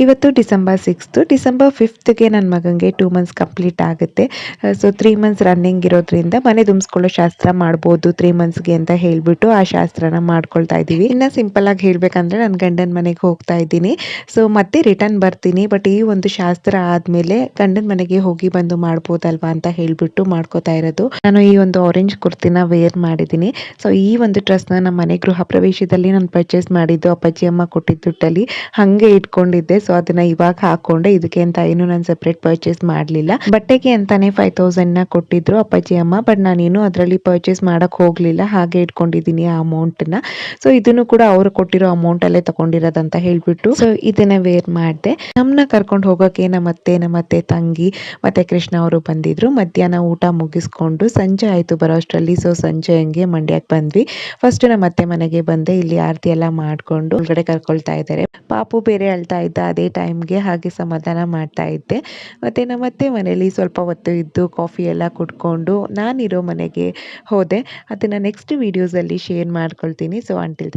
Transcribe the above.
ಇವತ್ತು December 6, December 5ಗೆ ನನ್ನ ಮಗನಿಗೆ 2 ಮಂತ್ಸ್ ಕಂಪ್ಲೀಟ್ ಆಗುತ್ತೆ. ಸೊ 3 ಮಂತ್ಸ್ ರನ್ನಿಂಗ್ ಇರೋದ್ರಿಂದ ಮನೆ ತುಂಬಿಸ್ಕೊಳ್ಳೋ ಶಾಸ್ತ್ರ ಮಾಡ್ಬೋದು 3 ಮಂತ್ಸ್ಗೆ ಅಂತ ಹೇಳ್ಬಿಟ್ಟು ಆ ಶಾಸ್ತ್ರನ ಮಾಡ್ಕೊಳ್ತಾ ಇದ್ದೀವಿ. ಇನ್ನು ಸಿಂಪಲ್ ಆಗಿ ಹೇಳ್ಬೇಕಂದ್ರೆ ನನ್ನ ಗಂಡನ ಮನೆಗೆ ಹೋಗ್ತಾ ಇದ್ದೀನಿ. ಸೊ ಮತ್ತೆ ರಿಟರ್ನ್ ಬರ್ತೀನಿ. ಬಟ್ ಈ ಒಂದು ಶಾಸ್ತ್ರ ಆದಮೇಲೆ ಗಂಡನ ಮನೆಗೆ ಹೋಗಿ ಬಂದು ಮಾಡ್ಬೋದಲ್ವಾ ಅಂತ ಹೇಳ್ಬಿಟ್ಟು ಮಾಡ್ಕೋತಾ ಇರೋದು. ನಾನು ಈ ಒಂದು ಆರೆಂಜ್ ಕುರ್ತಿನ ವೇರ್ ಮಾಡಿದ್ದೀನಿ. ಸೊ ಈ ಒಂದು ಡ್ರೆಸ್ನ ನಮ್ಮ ಮನೆ ಗೃಹ ಪ್ರವೇಶದಲ್ಲಿ ನಾನು ಪರ್ಚೇಸ್ ಮಾಡಿದ್ದು ಅಪ್ಪಾಜಿ ಅಮ್ಮ ಕೊಟ್ಟಿದ್ದ ದುಡ್ಡಲ್ಲಿ ಹಂಗೆ ಇಟ್ಕೊಂಡಿದ್ದೆ. ಸೊ ಅದನ್ನ ಇವಾಗ ಹಾಕೊಂಡೆ. ಇದಕ್ಕೆ ಅಂತ ಏನು ನಾನು ಸೆಪರೇಟ್ ಪರ್ಚೇಸ್ ಮಾಡಲಿಲ್ಲ. ಬಟ್ಟೆಗೆ ಅಂತಾನೆ 5000 ಕೊಟ್ಟಿದ್ರು ಅಪ್ಪಾಜಿ ಅಮ್ಮ. ಬಟ್ ನಾನೇನು ಅದರಲ್ಲಿ ಪರ್ಚೇಸ್ ಮಾಡಕ್ ಹೋಗ್ಲಿಲ್ಲ, ಹಾಗೆ ಇಟ್ಕೊಂಡಿದ್ದೀನಿ ಆ ಅಮೌಂಟ್ ನ. ಸೊ ಇದನ್ನು ಕೂಡ ಅವರು ಕೊಟ್ಟಿರೋ ಅಮೌಂಟ್ ಅಲ್ಲೇ ತಗೊಂಡಿರೋದಂತ ಹೇಳ್ಬಿಟ್ಟು ಸೊ ಇದನ್ನ ವೇರ್ ಮಾಡಿದೆ. ನಮ್ಮನ್ನ ಕರ್ಕೊಂಡು ಹೋಗೋಕೆ ನಮ್ಮತ್ತೆ ತಂಗಿ ಮತ್ತೆ ಕೃಷ್ಣ ಅವರು ಬಂದಿದ್ರು. ಮಧ್ಯಾಹ್ನ ಊಟ ಮುಗಿಸ್ಕೊಂಡು ಸಂಜೆ ಆಯ್ತು ಬರೋ ಅಷ್ಟರಲ್ಲಿ. ಸೊ ಸಂಜೆ ಹಂಗೆ ಮಂಡ್ಯಕ್ಕೆ ಬಂದ್ವಿ. ಫಸ್ಟ್ ನಮ್ಮತ್ತೆ ಮನೆಗೆ ಬಂದೆ. ಇಲ್ಲಿ ಆರತಿ ಎಲ್ಲ ಮಾಡ್ಕೊಂಡು ಒಳಗಡೆ ಕರ್ಕೊಳ್ತಾ ಇದ್ದಾರೆ. ಪಾಪು ಬೇರೆ ಅಳ್ತಾ ಇದ್ದ ಅದೇ ಟೈಮ್ಗೆ, ಹಾಗೆ ಸಮಾಧಾನ ಮಾಡ್ತಾ ಇದ್ದೆ. ಮತ್ತೆ ನಮ್ಮತ್ತೆ ಮನೇಲಿ ಸ್ವಲ್ಪ ಹೊತ್ತು ಇದ್ದು ಕಾಫಿ ಎಲ್ಲ ಕುಡ್ಕೊಂಡು ನಾನಿರೋ ಮನೆಗೆ ಹೋದೆ. ಅದನ್ನ ನೆಕ್ಸ್ಟ್ ವಿಡಿಯೋಸಲ್ಲಿ ಶೇರ್ ಮಾಡ್ಕೊಳ್ತೀನಿ. So until